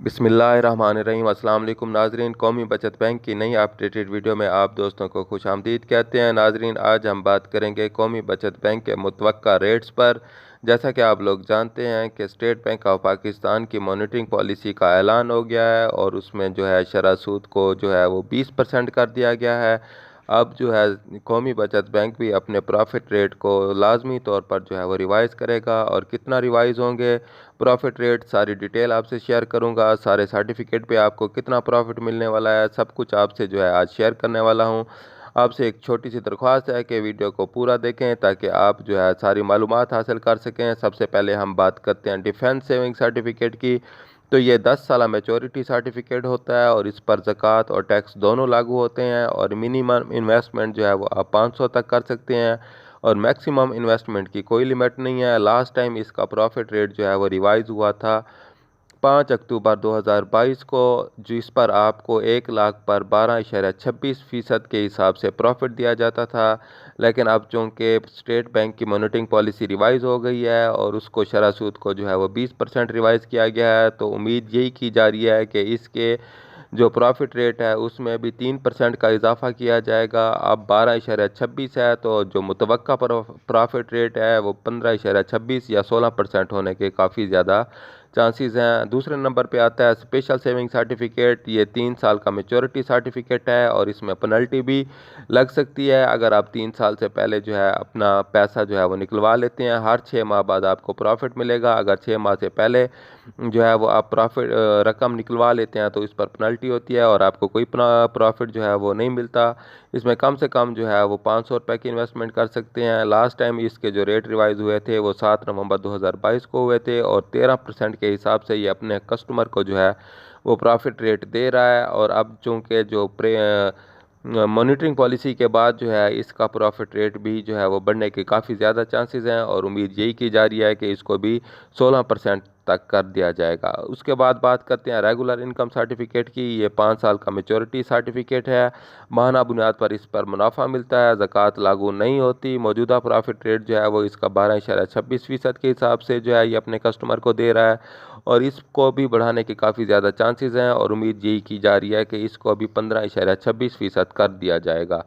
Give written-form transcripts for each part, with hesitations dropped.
बिस्मिल्लाहिर्रहमानिर्रहीम। अस्सलाम वालेकुम नाजरीन। कौमी बचत बैंक की नई अपडेटेड वीडियो में आप दोस्तों को खुश आमदीद कहते हैं। नाजरीन, आज हम बात करेंगे कौमी बचत बैंक के मुतवक्का रेट्स पर। जैसा कि आप लोग जानते हैं कि स्टेट बैंक ऑफ पाकिस्तान की मॉनिटरिंग पॉलिसी का ऐलान हो गया है और उसमें जो है शरह सूद को जो है वो 20% कर दिया गया है। अब जो है कौमी बचत बैंक भी अपने प्रॉफिट रेट को लाजमी तौर पर जो है वो रिवाइज़ करेगा, और कितना रिवाइज़ होंगे प्रॉफिट रेट सारी डिटेल आपसे शेयर करूंगा। सारे सर्टिफिकेट पे आपको कितना प्रॉफिट मिलने वाला है सब कुछ आपसे जो है आज शेयर करने वाला हूं। आपसे एक छोटी सी दरख्वास्त है कि वीडियो को पूरा देखें ताकि आप जो है सारी मालूमात हासिल कर सकें। सबसे पहले हम बात करते हैं डिफेंस सेविंग सर्टिफिकेट की। तो ये 10 साल मैच्योरिटी सर्टिफिकेट होता है और इस पर ज़कात और टैक्स दोनों लागू होते हैं, और मिनिमम इन्वेस्टमेंट जो है वो आप 500 तक कर सकते हैं और मैक्सिमम इन्वेस्टमेंट की कोई लिमिट नहीं है। लास्ट टाइम इसका प्रॉफिट रेट जो है वो रिवाइज़ हुआ था 5 अक्टूबर 2022 को, जिस पर आपको 1 लाख पर 12.26% के हिसाब से प्रॉफिट दिया जाता था। लेकिन अब चूँकि स्टेट बैंक की मॉनिटरिंग पॉलिसी रिवाइज़ हो गई है और उसको शरह सूद को जो है वो 20% रिवाइज़ किया गया है, तो उम्मीद यही की जा रही है कि इसके जो प्रॉफिट रेट है उसमें भी 3% का इजाफा किया जाएगा। अब 12.26 है, तो जो मुतवक्का प्रॉफिट रेट है वो 15.26 या 16% होने के काफ़ी ज़्यादा चांसेस हैं। दूसरे नंबर पे आता है स्पेशल सेविंग सर्टिफिकेट। ये 3 साल का मेच्योरिटी सर्टिफिकेट है और इसमें पेनल्टी भी लग सकती है अगर आप 3 साल से पहले जो है अपना पैसा जो है वो निकलवा लेते हैं। हर 6 माह बाद आपको प्रॉफिट मिलेगा। अगर 6 माह से पहले जो है वो आप प्रॉफिट रकम निकलवा लेते हैं तो इस पर पेनल्टी होती है और आपको कोई प्रॉफिट जो है वो नहीं मिलता। इसमें कम से कम जो है वो 500 रुपये की इन्वेस्टमेंट कर सकते हैं। लास्ट टाइम इसके जो रेट रिवाइज हुए थे वो 7 नवंबर 2022 को हुए थे और 13% के हिसाब से ये अपने कस्टमर को जो है वो प्रॉफिट रेट दे रहा है। और अब चूँकि जो मॉनिटरिंग पॉलिसी के बाद जो है इसका प्रॉफिट रेट भी जो है वो बढ़ने के काफ़ी ज़्यादा चांसेस हैं और उम्मीद यही की जा रही है कि इसको भी 16% तक कर दिया जाएगा। उसके बाद बात करते हैं रेगुलर इनकम सर्टिफिकेट की। ये 5 साल का मेच्योरिटी सर्टिफिकेट है। माहाना बुनियाद पर इस पर मुनाफा मिलता है, ज़कात लागू नहीं होती। मौजूदा प्रॉफिट रेट जो है वो इसका 12.26% के हिसाब से जो है ये अपने कस्टमर को दे रहा है और इसको भी बढ़ाने के काफ़ी ज़्यादा चांसेस हैं और उम्मीद यही की जा रही है कि इसको अभी 15.26% कर दिया जाएगा।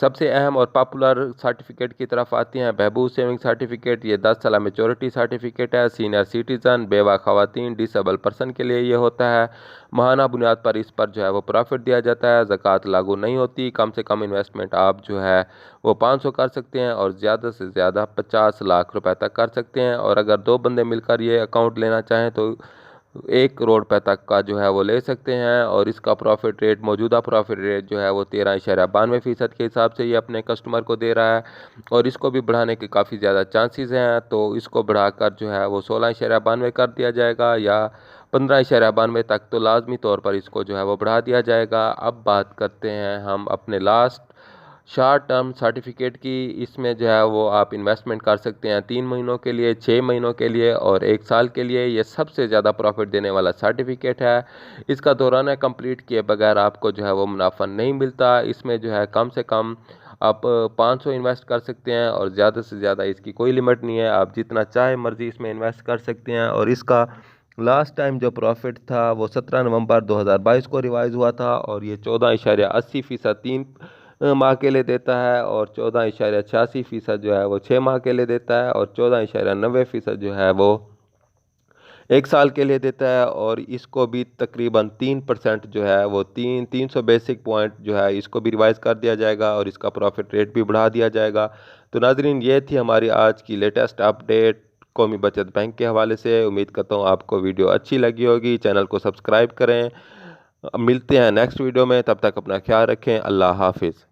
सबसे अहम और पॉपुलर सर्टिफिकेट की तरफ आती हैं बहबूद सेविंग सर्टिफिकेट। ये 10 साल मेच्योरिटी सर्टिफिकेट है। सीनियर सिटीज़न, बेवा खवातीन, डिसेबल पर्सन के लिए ये होता है। माहाना बुनियाद पर इस पर जो है वो प्रॉफिट दिया जाता है। ज़कात लागू नहीं होती। कम से कम इन्वेस्टमेंट आप जो है वो 500 कर सकते हैं और ज़्यादा से ज़्यादा 50 लाख रुपए तक कर सकते हैं। और अगर 2 बंदे मिलकर ये अकाउंट लेना चाहें तो 1 करोड़ रुपए तक का जो है वो ले सकते हैं। और इसका प्रॉफिट रेट, मौजूदा प्रॉफिट रेट जो है वो 13.92% के हिसाब से ये अपने कस्टमर को दे रहा है और इसको भी बढ़ाने के काफ़ी ज़्यादा चांसेस हैं। तो इसको बढ़ाकर जो है वो 16.92 कर दिया जाएगा या 15.92 तक तो लाजमी तौर पर इसको जो है वो बढ़ा दिया जाएगा। अब बात करते हैं हम अपने लास्ट शॉर्ट टर्म सर्टिफिकेट की। इसमें जो है वो आप इन्वेस्टमेंट कर सकते हैं 3 महीनों के लिए, 6 महीनों के लिए और 1 साल के लिए। ये सबसे ज़्यादा प्रॉफिट देने वाला सर्टिफिकेट है। इसका दौरान कंप्लीट किए बगैर आपको जो है वो मुनाफा नहीं मिलता। इसमें जो है कम से कम आप 500 इन्वेस्ट कर सकते हैं और ज़्यादा से ज़्यादा इसकी कोई लिमिट नहीं है। आप जितना चाहे मर्जी इसमें इन्वेस्ट कर सकते हैं। और इसका लास्ट टाइम जो प्रॉफिट था वो 17 नवंबर 2022 को रिवाइज़ हुआ था और ये 14.80% 3 माह के लिए देता है और 14.86% जो है वो 6 माह के लिए देता है और 14.90% जो है वो 1 साल के लिए देता है। और इसको भी तकरीबन 3% जो है वो 300 बेसिक पॉइंट जो है इसको भी रिवाइज़ कर दिया जाएगा और इसका प्रॉफिट रेट भी बढ़ा दिया जाएगा। तो नाजरीन, ये थी हमारी आज की लेटेस्ट अपडेट कौमी बचत बैंक के हवाले से। उम्मीद करता हूँ आपको वीडियो अच्छी लगी होगी। चैनल को सब्सक्राइब करें। मिलते हैं नेक्स्ट वीडियो में, तब तक अपना ख्याल रखें। अल्लाह हाफिज़।